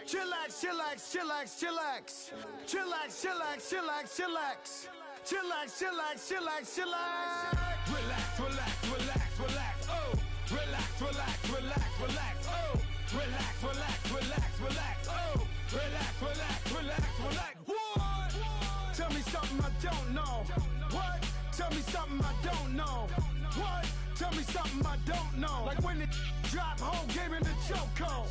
Chillax, chillax, chillax, chillax. Chillax, chillax, chillax, chillax. Chillax, chillax, chillax, chillax. Relax, relax, relax, relax. Oh, relax, relax, relax, relax. Oh, relax, relax, relax, relax. Oh, relax, relax, relax, relax. What? Tell me something I don't know. What? Tell me something I don't know. What? Tell me something I don't know. Like when it drop, whole game in the chokehold.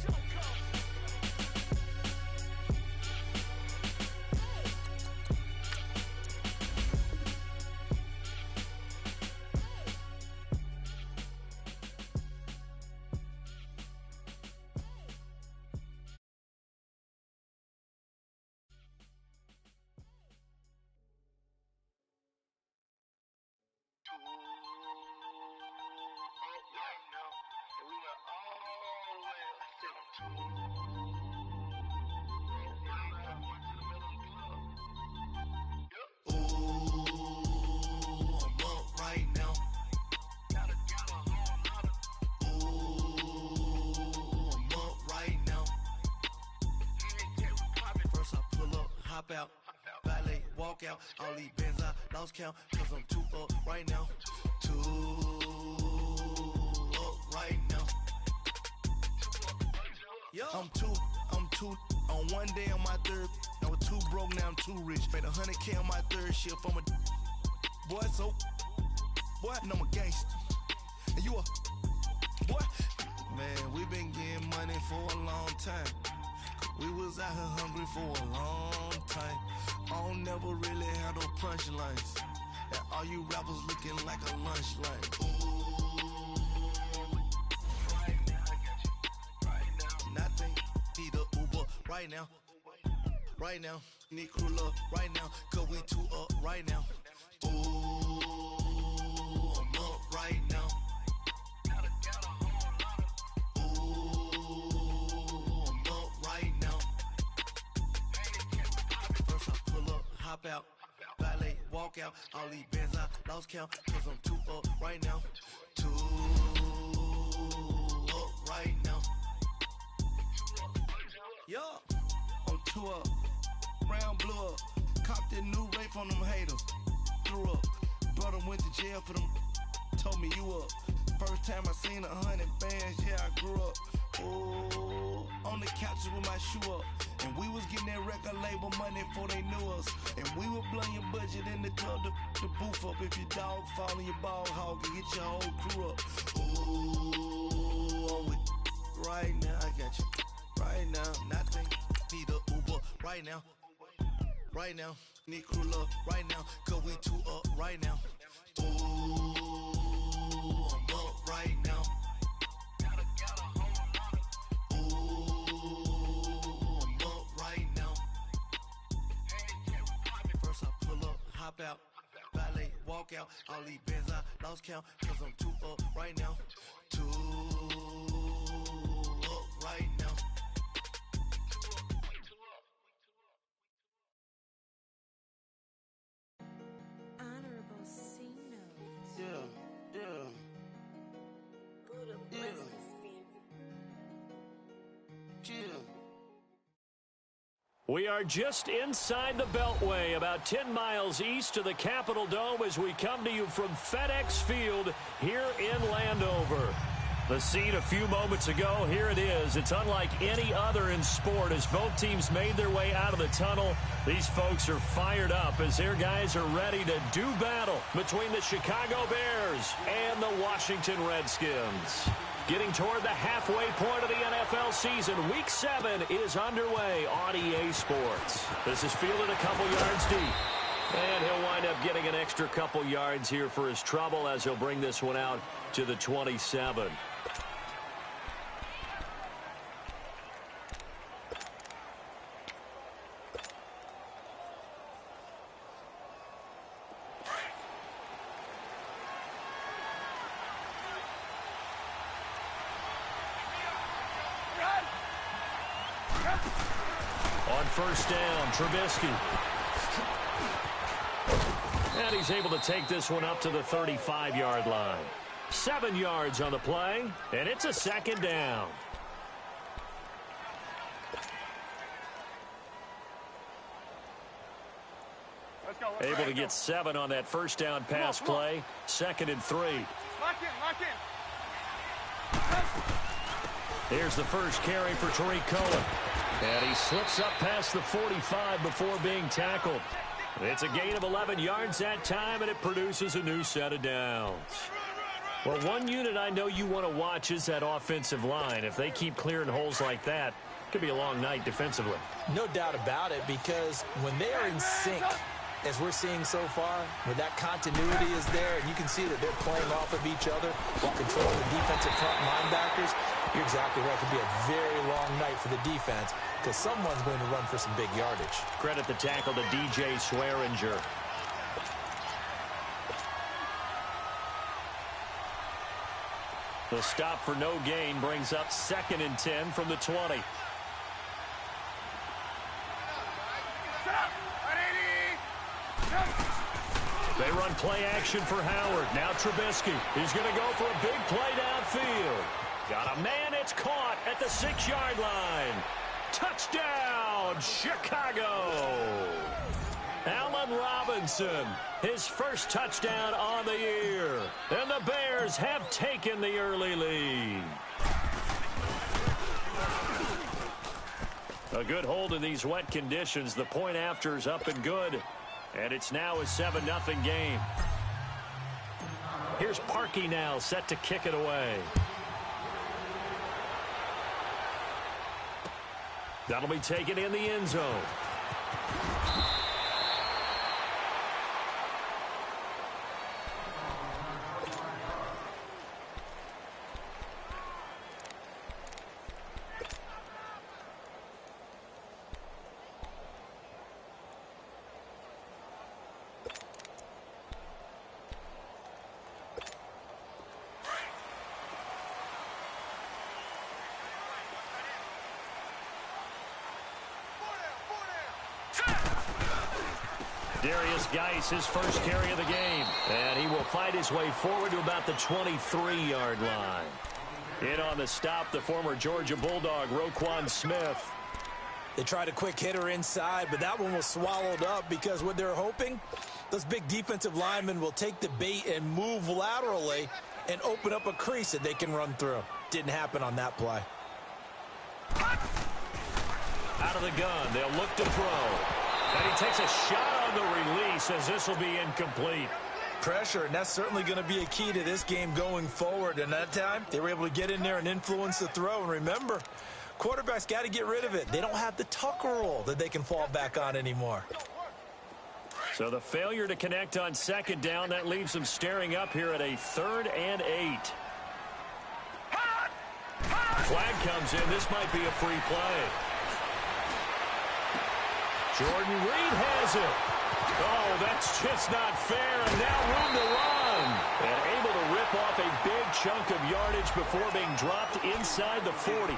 Out, valet, walk out, all these bands I lost count, cause I'm too up right now, too up right now. Yo. I'm too, on one day on my third, I was too broke, now I'm too rich, made 100K on my third shift, I'm a boy, so, boy, and I'm a gangster, and you a, boy, man, we been getting money for a long time. We was out here hungry for a long time. I don't never really have no punchlines. And all you rappers looking like a lunch line. Ooh, right now, I got you. Right now, nothing. Need a Uber right now. Right now, need crew love right now. Cause we too up right now. Ooh, I'm up right now. Hop out, valet, walk out, all these bands I lost count, cause I'm too up right now, too up right now. Yo, I'm too up, round blew up, copped that new rape on them haters, threw up, brother went to jail for them, told me you up, first time I seen 100 bands, yeah I grew up, oh, on the couches with my shoe up. And we was getting that record label money before they knew us. And we would blow your budget in the club to boof up. If your dog fall in your ball hog and get your whole crew up. Ooh, I'm with right now, I got you. Right now, nothing. Need a Uber right now. Right now, need crew love right now. Cause we too up right now. Ooh, I'm up right now. Hop out, valet, walk out, all these bands I lost count, cause I'm too up right now, too up right now. Honorable C notes. Yeah. Buddha blessings be. Yeah. We are just inside the Beltway, about 10 miles east of the Capitol Dome as we come to you from FedEx Field here in Landover. The scene a few moments ago, here it is. It's unlike any other in sport as both teams made their way out of the tunnel. These folks are fired up as their guys are ready to do battle between the Chicago Bears and the Washington Redskins. Getting toward the halfway point of the NFL season, Week 7 is underway on EA Sports. This is fielded a couple yards deep. And he'll wind up getting an extra couple yards here for his trouble as he'll bring this one out to the 27. On first down, Trubisky. And he's able to take this one up to the 35-yard line. 7 yards on the play, and it's a second down. Able to get 7 on that first down pass play. 2nd and 3. Lock in. Here's the first carry for Tariq Cohen. And he slips up past the 45 before being tackled. It's a gain of 11 yards that time, and it produces a new set of downs. Well, one unit I know you want to watch is that offensive line. If they keep clearing holes like that, it could be a long night defensively. No doubt about it, because when they are in sync, as we're seeing so far, where that continuity is there, and you can see that they're playing off of each other while controlling the defensive front linebackers, you're exactly right. It could be a very long night for the defense because someone's going to run for some big yardage. Credit the tackle to DJ Swearinger. The stop for no gain brings up 2nd and 10 from the 20. They run play action for Howard. Now Trubisky. He's going to go for a big play downfield. Got a man. It's caught at the 6-yard line. Touchdown, Chicago. Allen Robinson, his first touchdown on the year. And the Bears have taken the early lead. A good hold in these wet conditions. The point after is up and good. And it's now a 7-0 game. Here's Parkey now, set to kick it away. That'll be taken in the end zone. Geis, his first carry of the game. And he will fight his way forward to about the 23-yard line. In on the stop, the former Georgia Bulldog, Roquan Smith. They tried a quick hitter inside, but that one was swallowed up because what they're hoping, those big defensive linemen will take the bait and move laterally and open up a crease that they can run through. Didn't happen on that play. Out of the gun, they'll look to throw. And he takes a shot on the release as this will be incomplete. Pressure, and that's certainly going to be a key to this game going forward. And that time, they were able to get in there and influence the throw. And remember, quarterbacks got to get rid of it. They don't have the Tucker rule that they can fall back on anymore. So the failure to connect on 2nd down, that leaves them staring up here at a 3rd and 8. Flag comes in. This might be a free play. Jordan Reed has it. Oh, that's just not fair, and now room to run. And able to rip off a big chunk of yardage before being dropped inside the 40.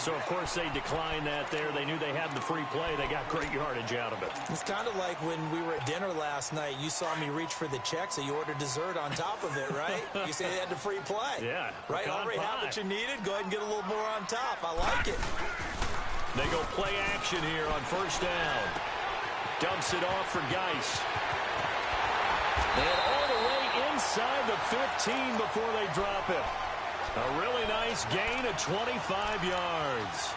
So, of course, they declined that there. They knew they had the free play. They got great yardage out of it. It's kind of like when we were at dinner last night. You saw me reach for the check, so you ordered dessert on top of it, right? You say they had the free play. Yeah. Right? Already have what you needed. Go ahead and get a little more on top. I like it. They go play action here on 1st down. Dumps it off for Geis. And all the way inside the 15 before they drop it. A really nice gain of 25 yards.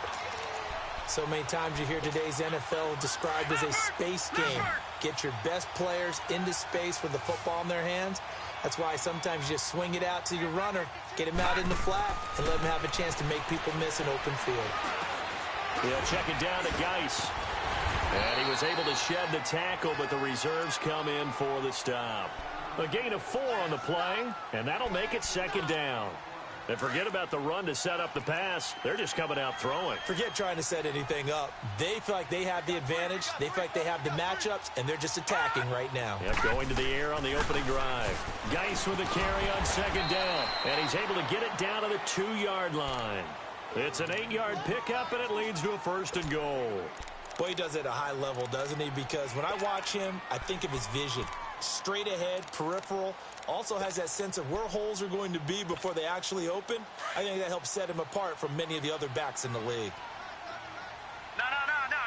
So many times you hear today's NFL described as a space game. Get your best players into space with the football in their hands. That's why sometimes you just swing it out to your runner, get him out in the flat, and let him have a chance to make people miss an open field. He'll check it down to Geis. And he was able to shed the tackle, but the reserves come in for the stop. A gain of 4 on the play, and that'll make it 2nd down. And forget about the run to set up the pass. They're just coming out throwing. Forget trying to set anything up. They feel like they have the advantage. They feel like they have the matchups, and they're just attacking right now. Yep, going to the air on the opening drive. Geis with a carry on 2nd down, and he's able to get it down to the 2-yard line. It's an 8-yard pickup, and it leads to a 1st and goal. Boy, he does it at a high level, doesn't he? Because when I watch him, I think of his vision. Straight ahead, peripheral. Also has that sense of where holes are going to be before they actually open. I think that helps set him apart from many of the other backs in the league. No.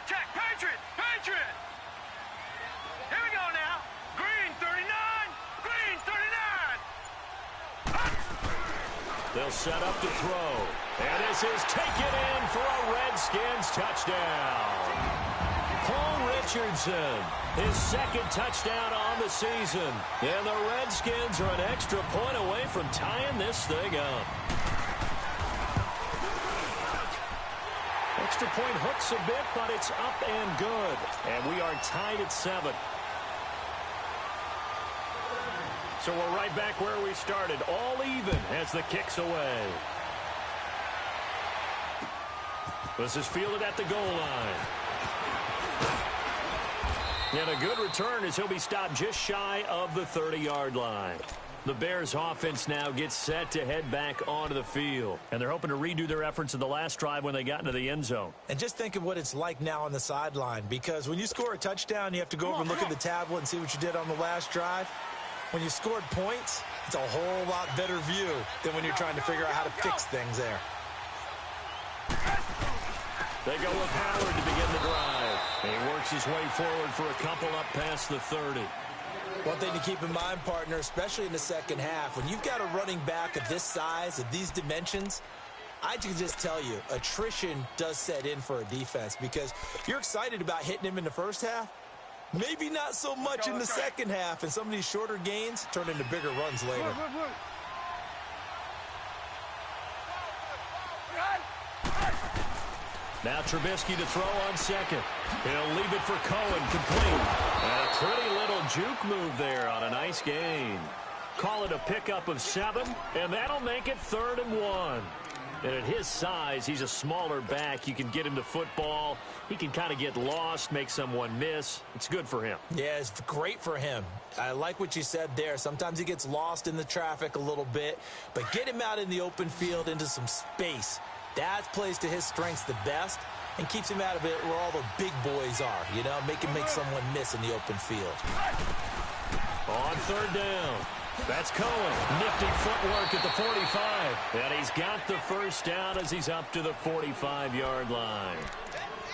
Check. Patriot. Here we go now. They'll set up to throw. And this is taken in for a Redskins touchdown. Paul Richardson, his second touchdown on the season. And the Redskins are an extra point away from tying this thing up. Extra point hooks a bit, but it's up and good. And we are tied at 7. So we're right back where we started, all even as the kick's away. This is fielded at the goal line. And a good return as he'll be stopped just shy of the 30-yard line. The Bears offense now gets set to head back onto the field. And they're hoping to redo their efforts in the last drive when they got into the end zone. And just think of what it's like now on the sideline, because when you score a touchdown, you have to go over and look at the tablet and see what you did on the last drive. When you scored points, it's a whole lot better view than when you're trying to figure out how to fix things there. They go with Howard to begin the drive. And he works his way forward for a couple up past the 30. One thing to keep in mind, partner, especially in the second half, when you've got a running back of this size, of these dimensions, I can just tell you, attrition does set in for a defense, because you're excited about hitting him in the first half. Maybe not so much in the second half, and some of these shorter gains turn into bigger runs later. Now Trubisky to throw on second. He'll leave it for Cohen, complete. And a pretty little juke move there on a nice gain. Call it a pickup of 7, and that'll make it 3rd and 1. And at his size, he's a smaller back. You can get him to football. He can kind of get lost, make someone miss. It's good for him. Yeah, it's great for him. I like what you said there. Sometimes he gets lost in the traffic a little bit, but get him out in the open field into some space. That plays to his strengths the best and keeps him out of it where all the big boys are, you know, make someone miss in the open field. On 3rd down. That's Cohen. Nifty footwork at the 45. And he's got the first down as he's up to the 45-yard line.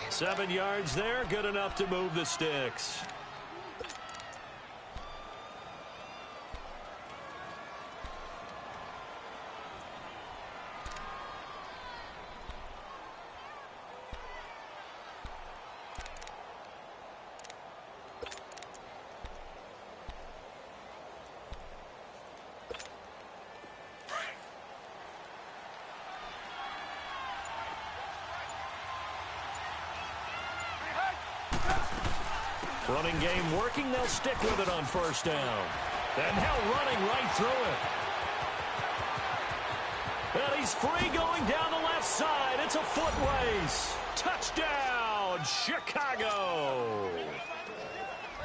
7 yards there, good enough to move the sticks. Running game working. They'll stick with it on 1st down. And now running right through it. And he's free going down the left side. It's a foot race. Touchdown, Chicago.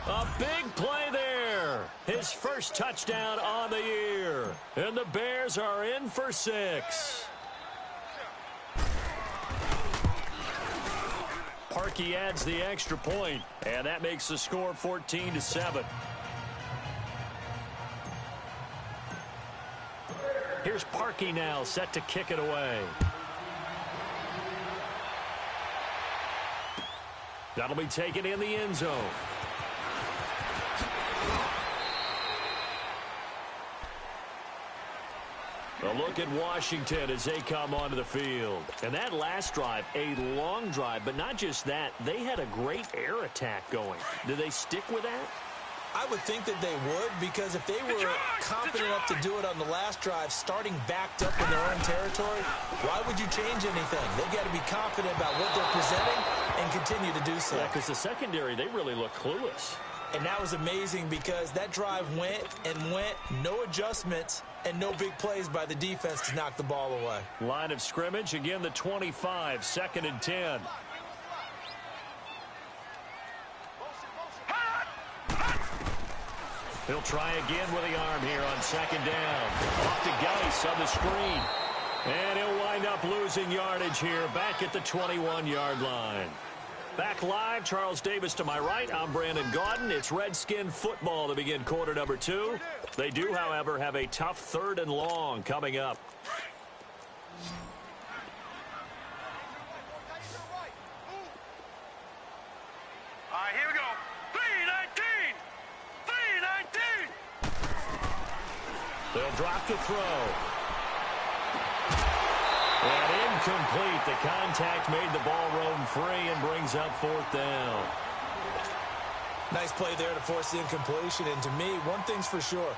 A big play there. His first touchdown on the year. And the Bears are in for 6. Parkey adds the extra point, and that makes the score 14-7. Here's Parkey now, set to kick it away. That'll be taken in the end zone. A look at Washington as they come onto the field. And that last drive, a long drive, but not just that. They had a great air attack going. Do they stick with that? I would think that they would, because if they were confident enough to do it on the last drive, starting backed up in their own territory, why would you change anything? They've got to be confident about what they're presenting and continue to do so. Yeah, because the secondary, they really look clueless. And that was amazing, because that drive went and went, no adjustments, and no big plays by the defense to knock the ball away. Line of scrimmage, again the 25, 2nd and 10. He'll try again with the arm here on 2nd down. Off to Geis on the screen. And he'll wind up losing yardage here back at the 21-yard line. Back live, Charles Davis to my right. I'm Brandon Gaudin. It's Redskin football to begin quarter number 2. They do, however, have a tough 3rd and long coming up. All right, here we go. 3-19! 3-19! They'll drop to throw. Incomplete. The contact made the ball roam free and brings up 4th down. Nice play there to force the incompletion. And to me, one thing's for sure.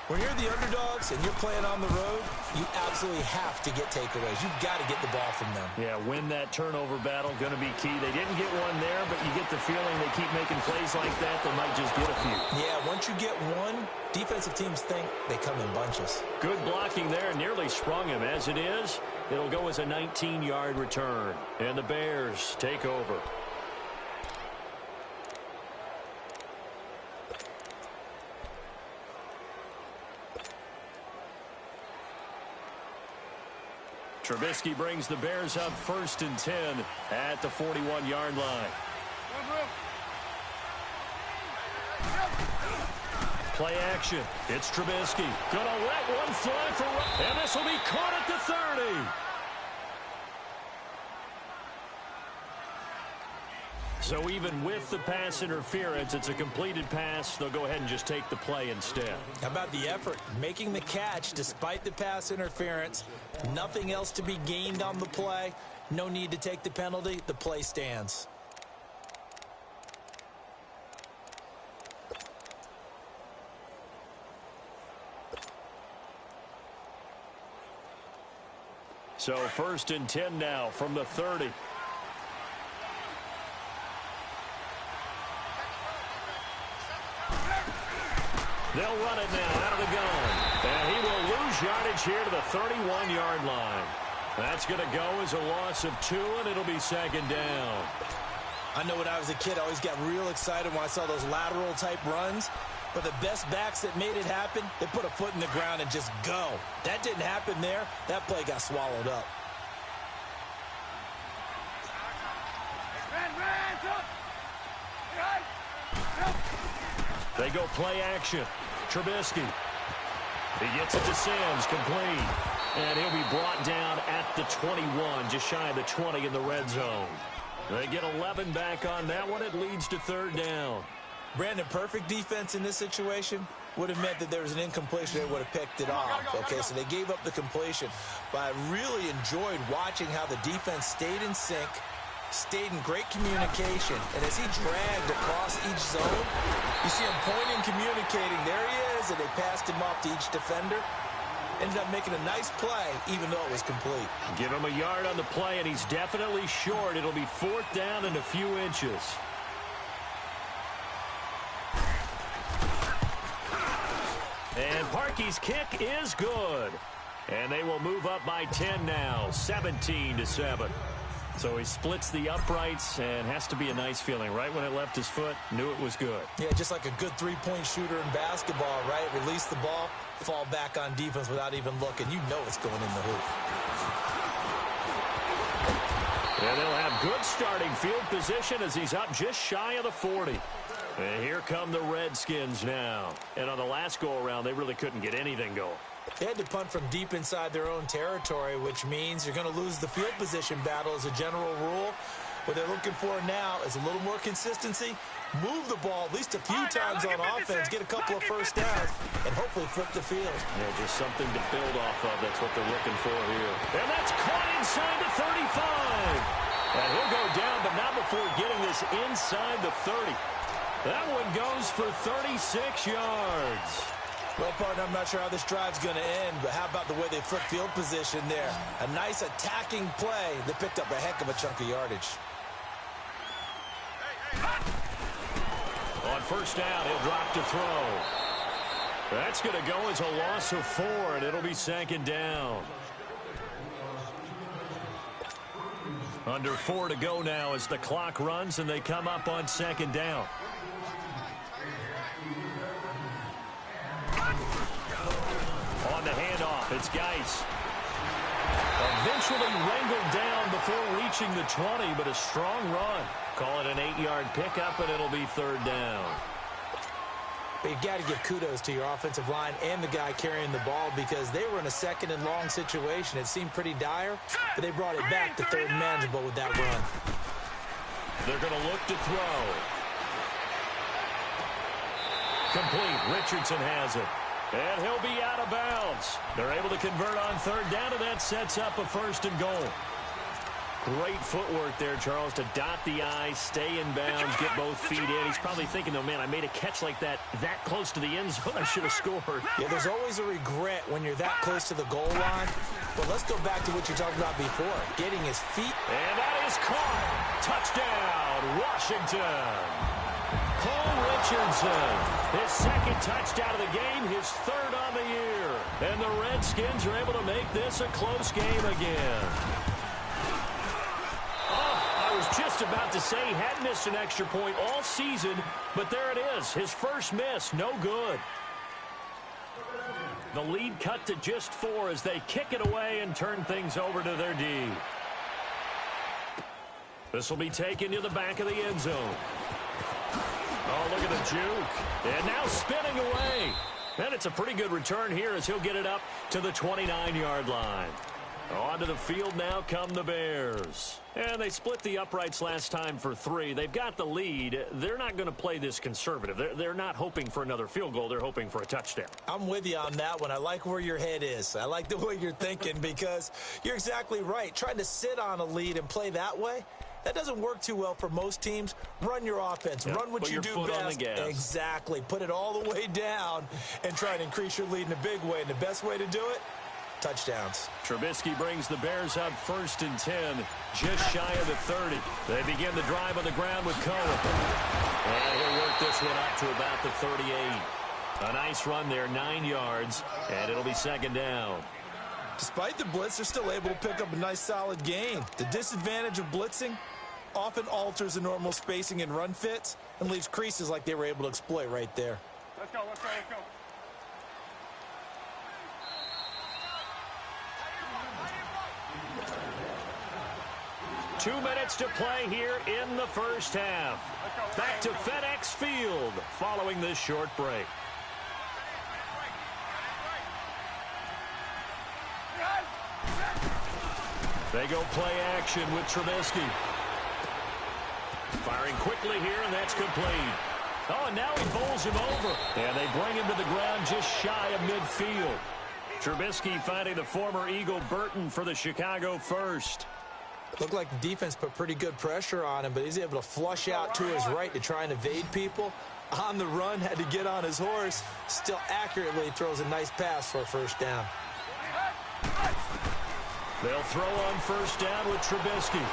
When you're the underdogs and you're playing on the road, you absolutely have to get takeaways. You've got to get the ball from them. Yeah, win that turnover battle, going to be key. They didn't get one there, but you get the feeling they keep making plays like that, they might just get a few. Yeah, once you get one, defensive teams think they come in bunches. Good blocking there, nearly sprung him. As it is, it'll go as a 19-yard return. And the Bears take over. Trubisky brings the Bears up 1st and 10 at the 41-yard line. Play action. It's Trubisky. Gonna let one fly for right. And this will be caught at the 30. So even with the pass interference, it's a completed pass. They'll go ahead and just take the play instead. How about the effort? Making the catch despite the pass interference. Nothing else to be gained on the play. No need to take the penalty. The play stands. So 1st and 10 now from the 30. They'll run it now out of the gun. And he will lose yardage here to the 31-yard line. That's going to go as a loss of 2, and it'll be 2nd down. I know when I was a kid, I always got real excited when I saw those lateral-type runs. But the best backs that made it happen, they put a foot in the ground and just go. That didn't happen there. That play got swallowed up. They go play action. Trubisky. He gets it to Sims, complete. And he'll be brought down at the 21, just shy of the 20 in the red zone. They get 11 back on that one. It leads to 3rd down. Brandon, perfect defense in this situation would have meant that there was an incompletion. They would have picked it off. Okay, so they gave up the completion. But I really enjoyed watching how the defense stayed in sync, stayed in great communication. And as he dragged across each zone, you see him pointing, communicating. There he is, and they passed him off to each defender. Ended up making a nice play, even though it was complete. Give him a yard on the play, and he's definitely short. It'll be 4th down and a few inches. And Parkey's kick is good. And they will move up by 10 now, 17-7. So he splits the uprights, and has to be a nice feeling. Right when it left his foot, knew it was good. Yeah, just like a good three-point shooter in basketball, right? Release the ball, fall back on defense without even looking. You know it's going in the hoop. And they'll have good starting field position as he's up just shy of the 40. And here come the Redskins now. And on the last go-around, they really couldn't get anything going. They had to punt from deep inside their own territory, which means you're going to lose the field position battle as a general rule. What they're looking for now is a little more consistency, move the ball at least a few times on offense, get a couple of first downs, and hopefully flip the field. Yeah, just something to build off of. That's what they're looking for here. And that's caught inside the 35. And he'll go down, but not before getting this inside the 30. That one goes for 36 yards. Well, partner, I'm not sure how this drive's going to end, but how about the way they flip field position there? A nice attacking play that picked up a heck of a chunk of yardage. On first down, he'll drop to throw. That's going to go as a loss of 4, and it'll be 2nd down. Under 4 to go now as the clock runs, and they come up on 2nd down. On the handoff, it's Geis. Eventually wrangled down before reaching the 20, but a strong run. Call it an 8-yard pickup, and it'll be 3rd down. But you've got to give kudos to your offensive line and the guy carrying the ball because they were in a 2nd and long situation. It seemed pretty dire, but they brought it back to 3rd and manageable with that run. They're going to look to throw. Complete. Richardson has it. And he'll be out of bounds. They're able to convert on 3rd down, and that sets up a 1st and goal. Great footwork there, Charles, to dot the I, stay in bounds, get both feet in. He's probably thinking, though, man, I made a catch like that close to the end zone. I should have scored. Yeah, there's always a regret when you're that close to the goal line. But let's go back to what you talked about before, getting his feet. And that is caught. Touchdown, Washington. Cole Richardson, his second touchdown of the game, his third on the year. And the Redskins are able to make this a close game again. I was just about to say he hadn't missed an extra point all season, but there it is, his first miss, no good. The lead cut to just 4 as they kick it away and turn things over to their D. This will be taken to the back of the end zone. Oh, look at the juke. And now spinning away. And it's a pretty good return here as he'll get it up to the 29-yard line. Onto the field now come the Bears. And they split the uprights last time for 3. They've got the lead. They're not going to play this conservative. They're not hoping for another field goal. They're hoping for a touchdown. I'm with you on that one. I like where your head is. I like the way you're thinking because you're exactly right. Trying to sit on a lead and play that way, that doesn't work too well for most teams. Run your offense. Yep. Run what Put you your do foot best. on the gas. Exactly. Put it all the way down and try and increase your lead in a big way. And the best way to do it, touchdowns. Trubisky brings the Bears up 1st and 10, just shy of the 30. They begin the drive on the ground with Cohen. And he'll work this one up to about the 38. A nice run there, 9 yards, and it'll be 2nd down. Despite the blitz, they're still able to pick up a nice solid gain. The disadvantage of blitzing often alters the normal spacing and run fits and leaves creases like they were able to exploit right there. Let's go, let's go, let's go. 2 minutes to play here in the first half. Back to FedEx Field following this short break. They go play action with Trubisky. Firing quickly here, and that's complete. Oh, and now he bowls him over. And they bring him to the ground just shy of midfield. Trubisky finding the former Eagle Burton for the Chicago first. Looked like the defense put pretty good pressure on him, but he's able to flush out to his right to try and evade people. On the run, had to get on his horse. Still accurately throws a nice pass for a first down. They'll throw on 1st down with Trubisky.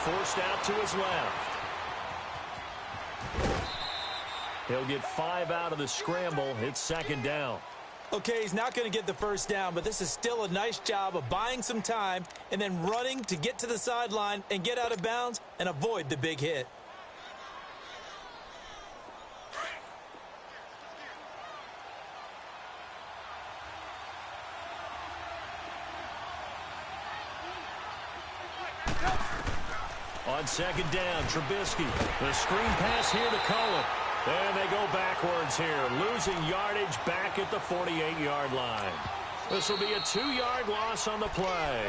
Forced out to his left. He'll get 5 out of the scramble. It's 2nd down. Okay, he's not going to get the first down, but this is still a nice job of buying some time and then running to get to the sideline and get out of bounds and avoid the big hit. On 2nd down, Trubisky. The screen pass here to Cohen. And they go backwards here, losing yardage back at the 48-yard line. This will be a 2-yard loss on the play.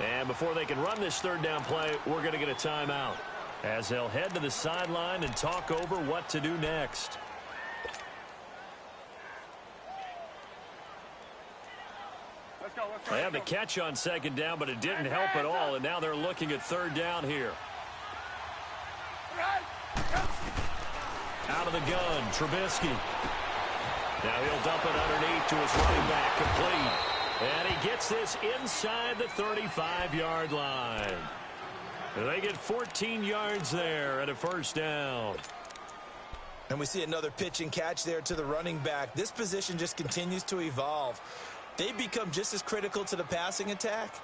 And before they can run this 3rd down play, we're going to get a timeout as they'll head to the sideline and talk over what to do next. Let's go, let's go. They have the catch on 2nd down, but it didn't help at all, and now they're looking at 3rd down here. Out of the gun, Trubisky. Now he'll dump it underneath to his running back, complete. And he gets this inside the 35-yard line. They get 14 yards there at a 1st down. And we see another pitch and catch there to the running back. This position just continues to evolve. They become just as critical to the passing attack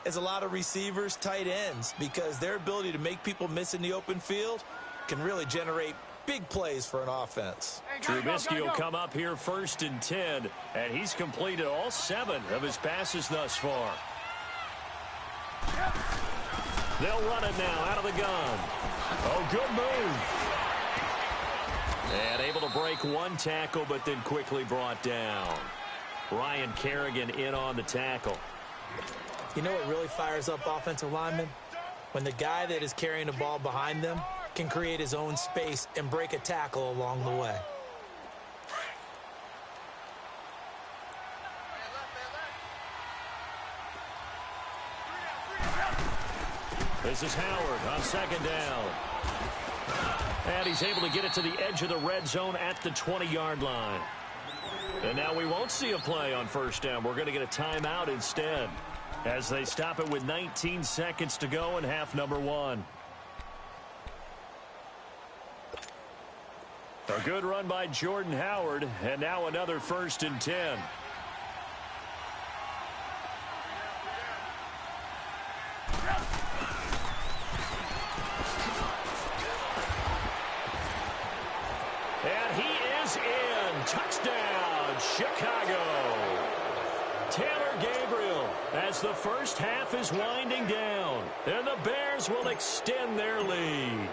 as a lot of receivers, tight ends, because their ability to make people miss in the open field can really generate big plays for an offense. Trubisky will come up here 1st and 10, and he's completed all 7 of his passes thus far. They'll run it now out of the gun. Oh, good move. And able to break 1 tackle, but then quickly brought down. Ryan Kerrigan in on the tackle. You know what really fires up offensive linemen? When the guy that is carrying the ball behind them can create his own space and break a tackle along the way. This is Howard on second down. And he's able to get it to the edge of the red zone at the 20-yard line. And now we won't see a play on first down. We're going to get a timeout instead as they stop it with 19 seconds to go in half number one. A good run by Jordan Howard, and now another 1st and 10. And he is in. Touchdown, Chicago. Taylor Gabriel as the first half is winding down. And the Bears will extend their lead.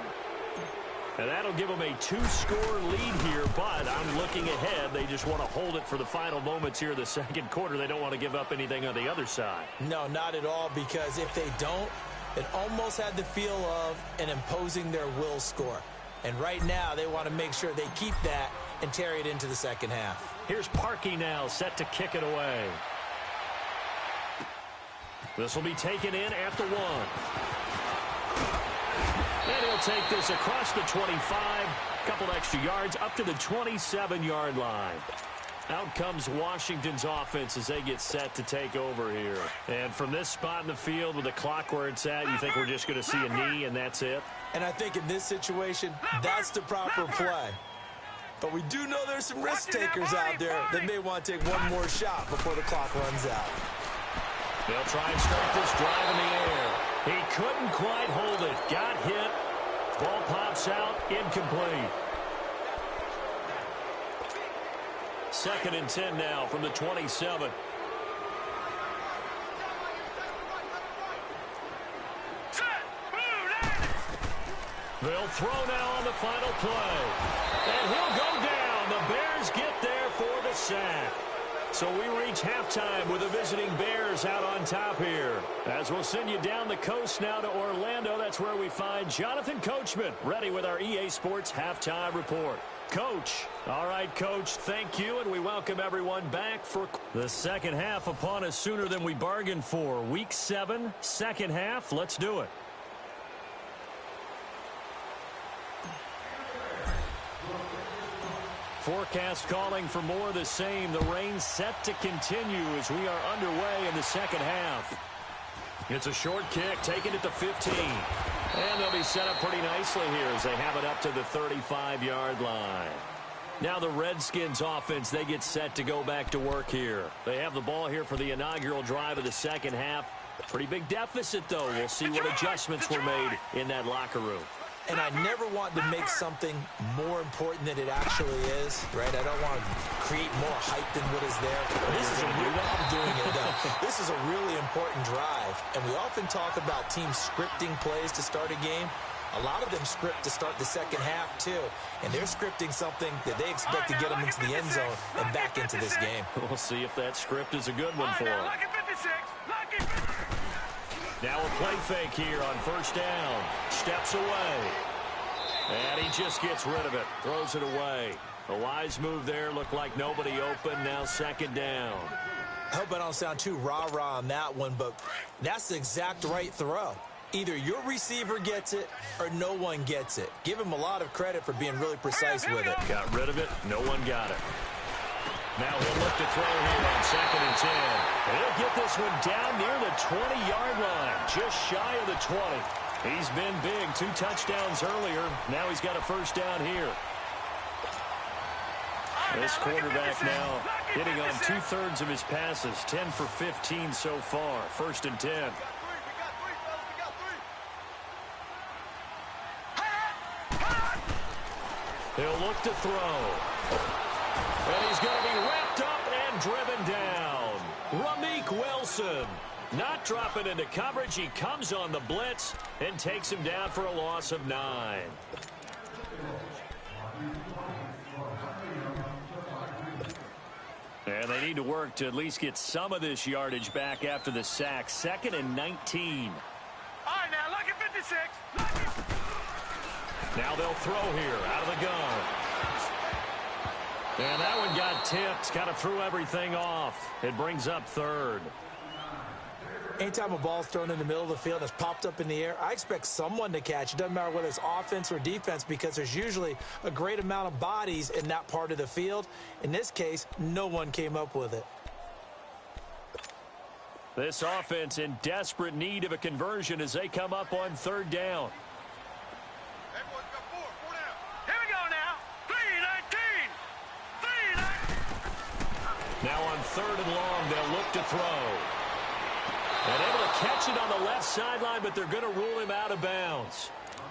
And that'll give them a 2-score lead here, but I'm looking ahead. They just want to hold it for the final moments here of the second quarter. They don't want to give up anything on the other side. No, not at all, because if they don't, it almost had the feel of an imposing their will score. And right now, they want to make sure they keep that and carry it into the second half. Here's Parkey now, set to kick it away. This will be taken in at the 1. And he'll take this across the 25, a couple extra yards, up to the 27-yard line. Out comes Washington's offense as they get set to take over here. And from this spot in the field with the clock where it's at, you think we're just going to see a knee and that's it? And I think in this situation, that's the proper play. But we do know there's some risk takers out there that may want to take one more shot before the clock runs out. They'll try and start this drive in the air. He couldn't quite hold it. Got hit. Ball pops out. Incomplete. 2nd and 10 now from the 27. They'll throw now on the final play. And he'll go down. The Bears get there for the sack. So we reach halftime with the visiting Bears out on top here. As we'll send you down the coast now to Orlando, that's where we find Jonathan Coachman ready with our EA Sports Halftime Report. Coach. All right, Coach, thank you, and we welcome everyone back for the second half upon us sooner than we bargained for. Week 7, second half. Let's do it. Forecast calling for more of the same. The rain set to continue as we are underway in the second half. It's a short kick, taking it to 15. And they'll be set up pretty nicely here as they have it up to the 35-yard line. Now the Redskins offense, they get set to go back to work here. They have the ball here for the inaugural drive of the second half. Pretty big deficit, though. We'll see what adjustments were made in that locker room. And I never want to make something more important than it actually is, right? I don't want to create more hype than what is there. This is I'm doing it, though. This is a really important drive. And we often talk about teams scripting plays to start a game. A lot of them script to start the second half, too. And they're scripting something that they expect to get them into the end zone and back into this game. We'll see if that script is a good one for them. Now a play fake here on first down. Steps away. And he just gets rid of it. Throws it away. A wise move there. Looked like nobody open. Now second down. I hope I don't sound too rah-rah on that one, but that's the exact right throw. Either your receiver gets it or no one gets it. Give him a lot of credit for being really precise with it. Got rid of it. No one got it. Now he'll look to throw here on 2nd and 10. And he'll get this one down near the 20-yard line, just shy of the 20. He's been big, 2 touchdowns earlier. Now he's got a first down here. This quarterback now hitting on 2/3 of his passes, 10 for 15 so far. 1st and 10. He'll look to throw. And he's going to be wrapped up and driven down. Ramik Wilson not dropping into coverage. He comes on the blitz and takes him down for a loss of 9. And they need to work to at least get some of this yardage back after the sack. 2nd and 19. All right, now, lucky 56. Now they'll throw here out of the gun. And that one got tipped. Kind of threw everything off. It brings up 3rd. Anytime a ball's thrown in the middle of the field and it's popped up in the air, I expect someone to catch. It doesn't matter whether it's offense or defense because there's usually a great amount of bodies in that part of the field. In this case, no one came up with it. This offense in desperate need of a conversion as they come up on third down. Hey, boys, got four down. Here we go now. 3-19. 3-19. Now on third and long, they'll look to throw. And able to catch it on the left sideline, but they're going to rule him out of bounds.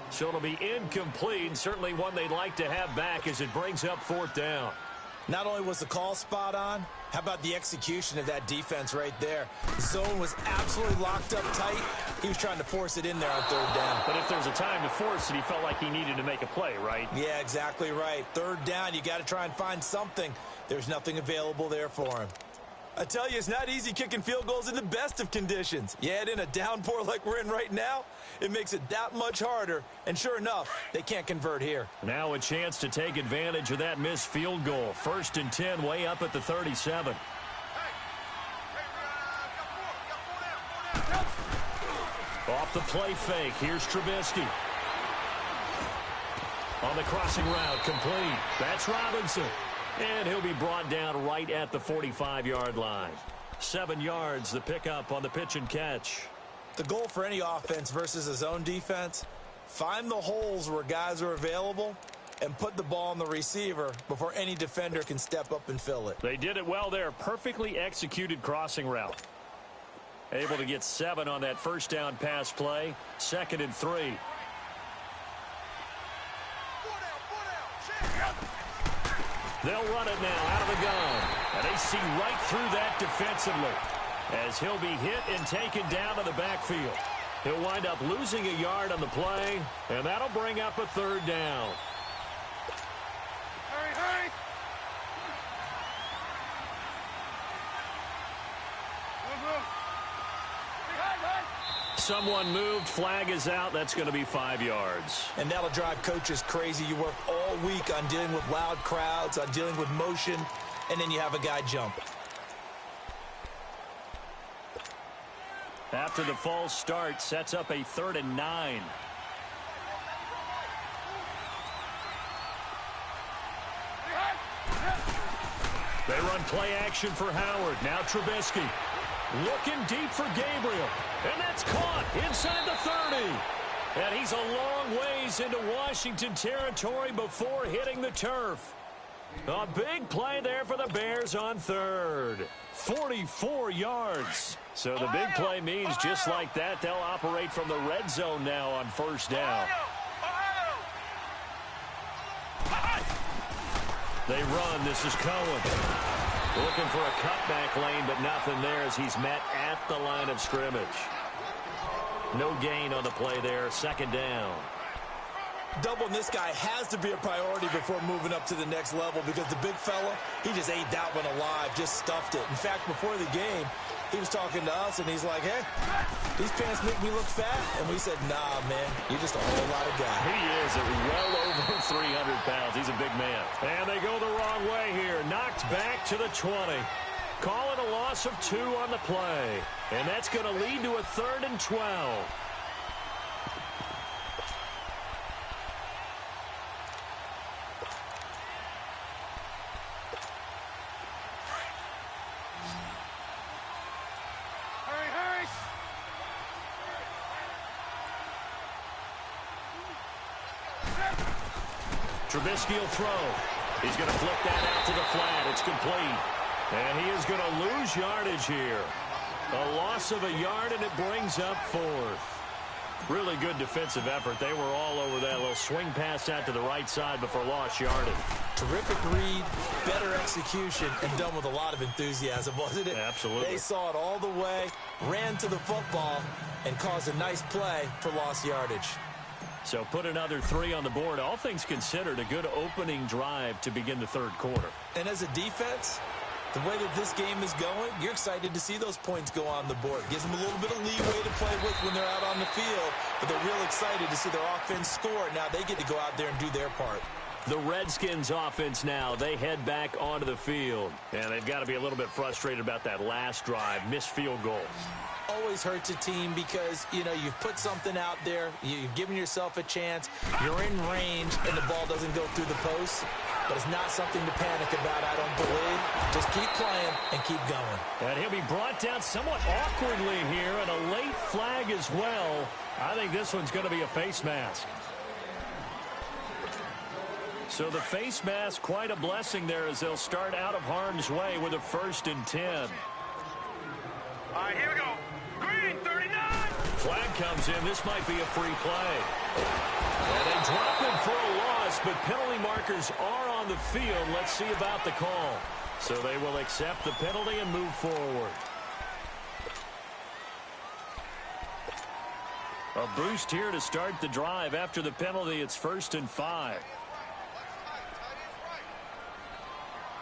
So it'll be incomplete, and certainly one they'd like to have back as it brings up fourth down. Not only was the call spot on, how about the execution of that defense right there? The zone was absolutely locked up tight. He was trying to force it in there on third down. But if there's a time to force it, he felt like he needed to make a play, right? Yeah, exactly right. Third down, you got to try and find something. There's nothing available there for him. I tell you, it's not easy kicking field goals in the best of conditions. You add in a downpour like we're in right now, it makes it that much harder. And sure enough, they can't convert here. Now a chance to take advantage of that missed field goal. 1st and 10, way up at the 37. Off the play fake, here's Trubisky. On the crossing route, complete. That's Robinson. And he'll be brought down right at the 45-yard line. 7 yards, the pickup on the pitch and catch. The goal for any offense versus a zone defense, find the holes where guys are available and put the ball on the receiver before any defender can step up and fill it. They did it well there. Perfectly executed crossing route. Able to get 7 on that first down pass play. 2nd and 3. They'll run it now out of the gun. And they see right through that defensively as he'll be hit and taken down to the backfield. He'll wind up losing a yard on the play, and that'll bring up a third down. Hurry, hurry. Move. Someone moved. Flag is out. That's going to be 5 yards. And that'll drive coaches crazy. You work all week on dealing with loud crowds, on dealing with motion, and then you have a guy jump. After the false start, sets up a 3rd and 9. They run play action for Howard. Now Trubisky. Looking deep for Gabriel. And that's caught inside the 30. And he's a long ways into Washington territory before hitting the turf. A big play there for the Bears on third. 44 yards. So the big play means just like that, they'll operate from the red zone now on first down. They run. This is Cohen. Looking for a cutback lane, but nothing there as he's met at the line of scrimmage. No gain on the play there. 2nd down. Doubling this guy has to be a priority before moving up to the next level because the big fella, he just ate that one alive, just stuffed it. In fact, before the game, he was talking to us, and he's like, hey, these pants make me look fat. And we said, nah, man, you're just a whole lot of guy. He is well over 300 pounds. He's a big man. And they go the wrong way here. Knocked back to the 20. Call it a loss of 2 on the play. And that's going to lead to a 3rd and 12. Trubisky will throw. He's going to flip that out to the flat. It's complete. And he is going to lose yardage here. A loss of a yard, and it brings up 4th. Really good defensive effort. They were all over that little swing pass out to the right side before lost yardage. Terrific read, better execution, and done with a lot of enthusiasm, wasn't it? Absolutely. They saw it all the way, ran to the football, and caused a nice play for lost yardage. So put another 3 on the board. All things considered, a good opening drive to begin the 3rd quarter. And as a defense, the way that this game is going, you're excited to see those points go on the board. Gives them a little bit of leeway to play with when they're out on the field, but they're real excited to see their offense score. Now they get to go out there and do their part. The Redskins offense now, they head back onto the field. And they've got to be a little bit frustrated about that last drive, missed field goal. Always hurts a team because, you know, you've put something out there, you've given yourself a chance, you're in range, and the ball doesn't go through the post. But it's not something to panic about, I don't believe. Just keep playing and keep going. And he'll be brought down somewhat awkwardly here, and a late flag as well. I think this one's going to be a face mask. So the face mask, quite a blessing there as they'll start out of harm's way with a 1st and 10. All right, here we go. Green, 39. Flag comes in. This might be a free play. And they drop him for a loss, but penalty markers are on the field. Let's see about the call. So they will accept the penalty and move forward. A boost here to start the drive. After the penalty, it's 1st and 5.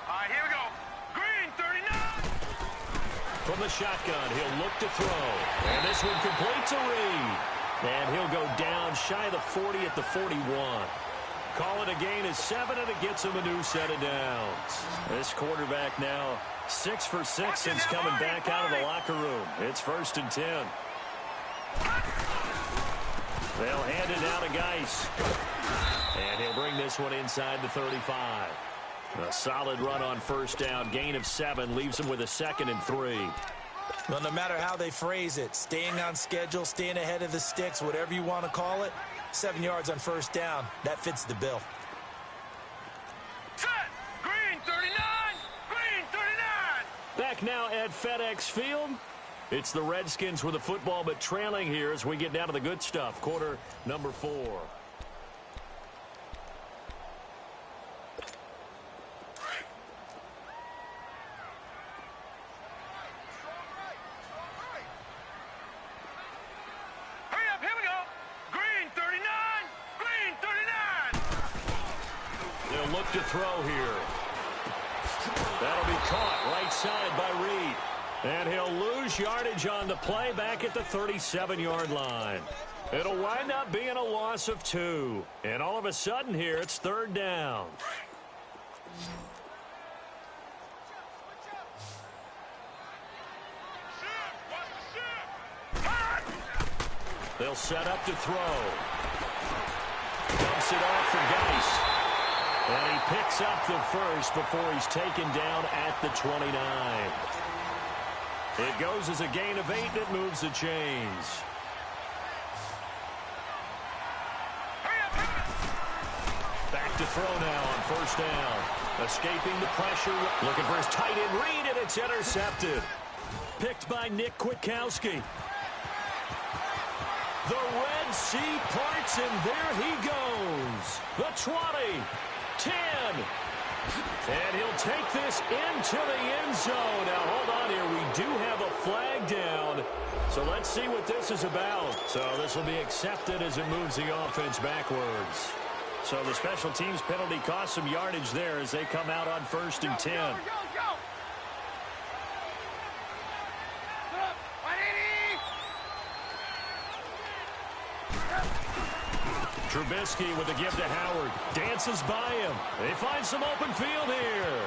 All right, here we go. Green, 39. From the shotgun, he'll look to throw. And this one completes a read. And he'll go down shy of the 40 at the 41. Call it a gain of 7, and it gets him a new set of downs. This quarterback now 6 for 6 since coming back out of the locker room. It's 1st and 10. They'll hand it down to Geis. And he'll bring this one inside the 35. A solid run on 1st down. Gain of 7 leaves him with a 2nd and 3. Well, no matter how they phrase it, staying on schedule, staying ahead of the sticks, whatever you want to call it, 7 yards on 1st down, that fits the bill. Set. Green, 39. Green, 39. Back now at FedEx Field. It's the Redskins with the football, but trailing here as we get down to the good stuff. Quarter number 4. Hurry up, here we go. Green, 39. Green, 39. They'll look to throw here. That'll be caught right side by Reed. And he'll lose yardage on the play back at the 37-yard line. It'll wind up being a loss of 2. And all of a sudden here, it's 3rd down. They'll set up to throw. Dumps it off for Geis. And he picks up the 1st before he's taken down at the 29. It goes as a gain of 8, and it moves the chains. Back to throw now on 1st down. Escaping the pressure. Looking for his tight end Reed, and it's intercepted. Picked by Nick Kwiatkowski. The Red Sea parts, and there he goes. The 20, 10. And he'll take this into the end zone. Now, hold on here. We do have a flag down. So let's see what this is about. So this will be accepted as it moves the offense backwards. So the special teams penalty cost some yardage there as they come out on 1st and 10. Trubisky with the give to Howard. Dances by him. They find some open field here.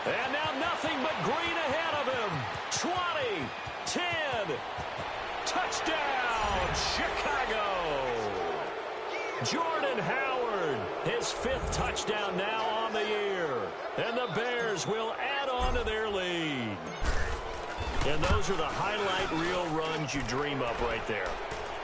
And now nothing but green ahead of him. 20, 10, touchdown, Chicago. Jordan Howard, his 5th touchdown now on the year. And the Bears will add on to their lead. And those are the highlight reel runs you dream of right there.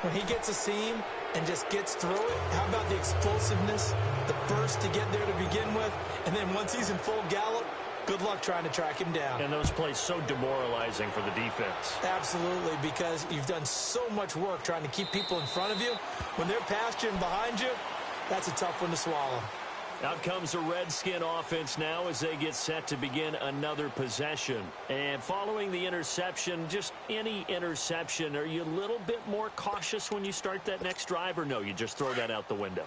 When he gets a seam and just gets through it, how about the explosiveness, the burst to get there to begin with, and then once he's in full gallop, good luck trying to track him down. And those plays so demoralizing for the defense. Absolutely, because you've done so much work trying to keep people in front of you. When they're past you and behind you, that's a tough one to swallow. Out comes the Redskin offense now as they get set to begin another possession. And following the interception, just any interception, are you a little bit more cautious when you start that next drive, or no, you just throw that out the window?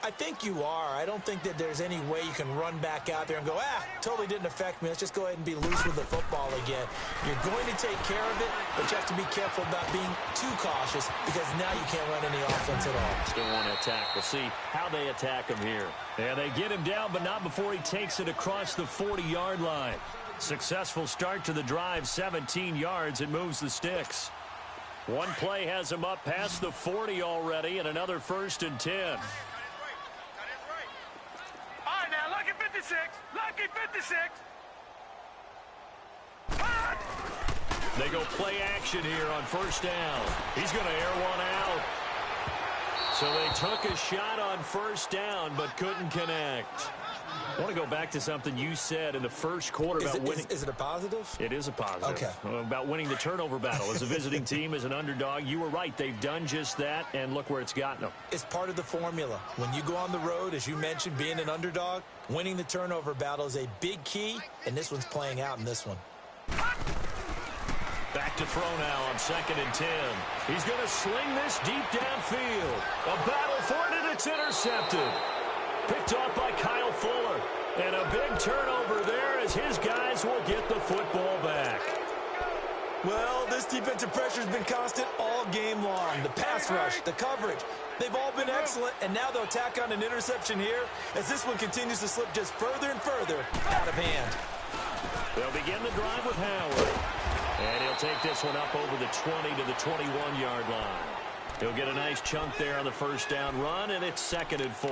I think you are. I don't think that there's any way you can run back out there and go, totally didn't affect me. Let's just go ahead and be loose with the football again. You're going to take care of it, but you have to be careful about being too cautious because now you can't run any offense at all. Still want to attack. We'll see how they attack him here. And they get him down, but not before he takes it across the 40-yard line. Successful start to the drive, 17 yards. It moves the sticks. One play has him up past the 40 already, and another 1st and 10. Lucky 56! Lucky 56! They go play action here on 1st down. He's going to air one out. So they took a shot on 1st down, but couldn't connect. I want to go back to something you said in the first quarter about winning. Is it a positive? It is a positive. Okay. About winning the turnover battle. As a visiting team, as an underdog, you were right. They've done just that, and look where it's gotten them. It's part of the formula. When you go on the road, as you mentioned, being an underdog, winning the turnover battle is a big key, and this one's playing out in this one. Back to throw now on 2nd and 10. He's going to sling this deep downfield. A battle for it, and it's intercepted. Picked off by Kyle Fuller. And a big turnover there as his guys will get the football back. Well, this defensive pressure has been constant all game long. The pass rush, the coverage, they've all been excellent, and now they'll tack on an interception here as this one continues to slip just further and further out of hand. They'll begin the drive with Howard. And he'll take this one up over the 20 to the 21-yard line. He'll get a nice chunk there on the 1st down run, and it's 2nd and 4.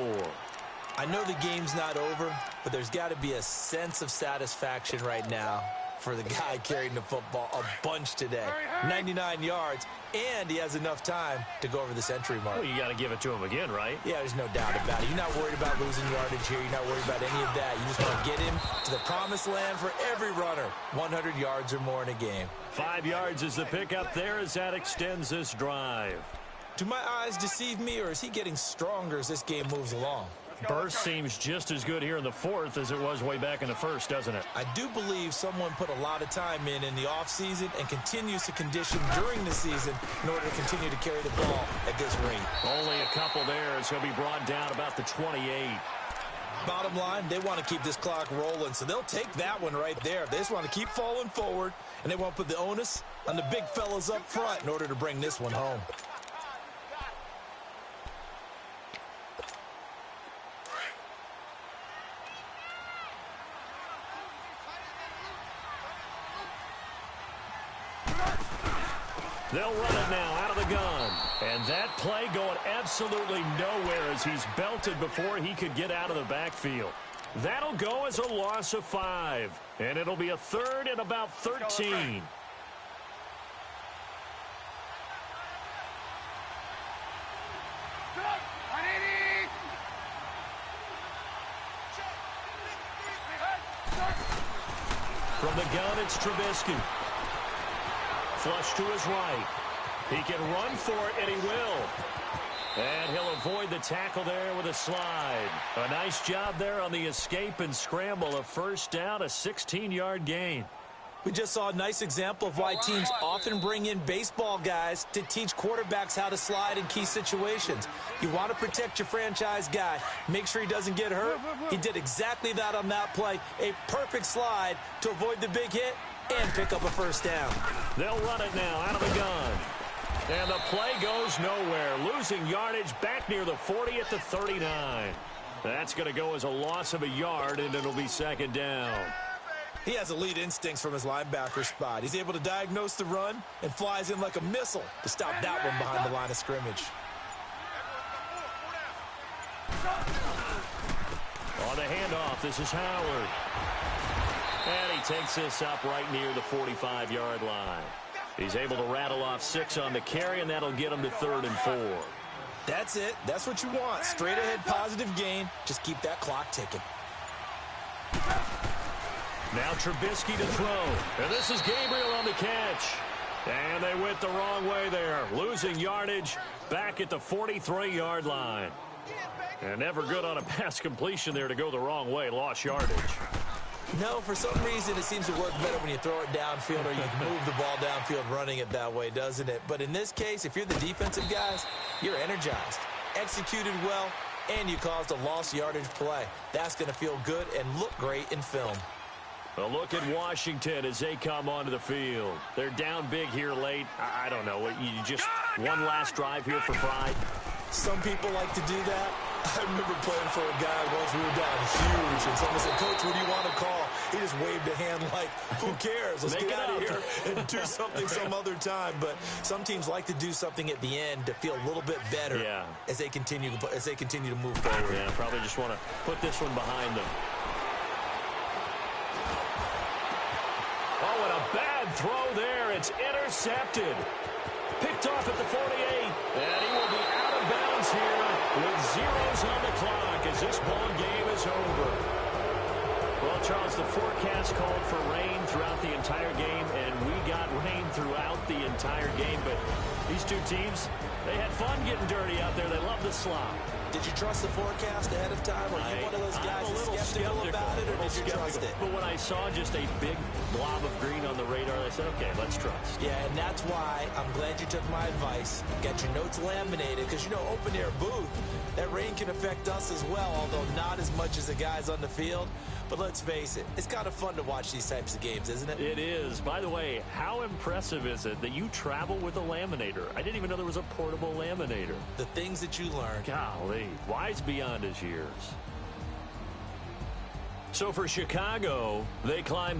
I know the game's not over, but there's got to be a sense of satisfaction right now for the guy carrying the football a bunch today. 99 yards, and he has enough time to go over the century mark. Well, you got to give it to him again, right? Yeah, there's no doubt about it. You're not worried about losing yardage here. You're not worried about any of that. You just want to get him to the promised land for every runner. 100 yards or more in a game. 5 yards is the pickup there as that extends this drive. Do my eyes deceive me, or is he getting stronger as this game moves along? Burst seems just as good here in the 4th as it was way back in the 1st, doesn't it? I do believe someone put a lot of time in the offseason and continues to condition during the season in order to continue to carry the ball at this rate. Only a couple there as he'll be brought down about the 28. Bottom line, they want to keep this clock rolling, so they'll take that one right there. They just want to keep falling forward, and they want to put the onus on the big fellas up front in order to bring this one home. They'll run it now out of the gun. And that play going absolutely nowhere as he's belted before he could get out of the backfield. That'll go as a loss of 5. And it'll be a 3rd and about 13. From the gun, it's Trubisky. Flush to his right. He can run for it, and he will. And he'll avoid the tackle there with a slide. A nice job there on the escape and scramble. A 1st down, a 16-yard gain. We just saw a nice example of why teams often bring in baseball guys to teach quarterbacks how to slide in key situations. You want to protect your franchise guy. Make sure he doesn't get hurt. He did exactly that on that play. A perfect slide to avoid the big hit and pick up a 1st down. They'll run it now out of the gun. And the play goes nowhere. Losing yardage back near the 40 at the 39. That's going to go as a loss of a yard, and it'll be 2nd down. He has elite instincts from his linebacker spot. He's able to diagnose the run and flies in like a missile to stop that one behind the line of scrimmage. On the handoff, this is Howard. And he takes this up right near the 45-yard line. He's able to rattle off 6 on the carry, and that'll get him to 3rd and 4. That's it. That's what you want. Straight ahead positive gain. Just keep that clock ticking. Now Trubisky to throw. And this is Gabriel on the catch. And they went the wrong way there. Losing yardage back at the 43-yard line. And never good on a pass completion there to go the wrong way. Lost yardage. No, for some reason it seems to work better when you throw it downfield or you move the ball downfield running it that way, doesn't it? But in this case, if you're the defensive guys, you're energized, executed well, and you caused a lost yardage play. That's going to feel good and look great in film. A look at Washington as they come onto the field. They're down big here late. I don't know. You just one last drive here for pride? Some people like to do that. I remember playing for a guy once. We were down huge, and someone said, "Coach, what do you want to call?" He just waved a hand like, "Who cares? Let's get out of here and do something some other time." But some teams like to do something at the end to feel a little bit better as they continue to move forward. Yeah, probably just want to put this one behind them. Oh, and a bad throw there. It's intercepted. Picked off at the 48, and he will be out of bounds here with zeros on the clock as this ball game is over. Well, Charles, the forecast called for rain throughout the entire game, and we got rain throughout the entire game. But these two teams, they had fun getting dirty out there. They love the slop. Did you trust the forecast ahead of time? Are you one of those guys that's skeptical about it, or did you trust it? But when I saw just a big blob of green on the radar, I said, okay, let's trust. Yeah, and that's why I'm glad you took my advice. Get your notes laminated, because, you know, open air booth, that rain can affect us as well, although not as much as the guys on the field. But let's face it, it's kind of fun to watch these types of games, isn't it? It is. By the way, how impressive is it that you travel with a laminator? I didn't even know there was a portable laminator. The things that you learn. Golly, wise beyond his years. So for Chicago, they climb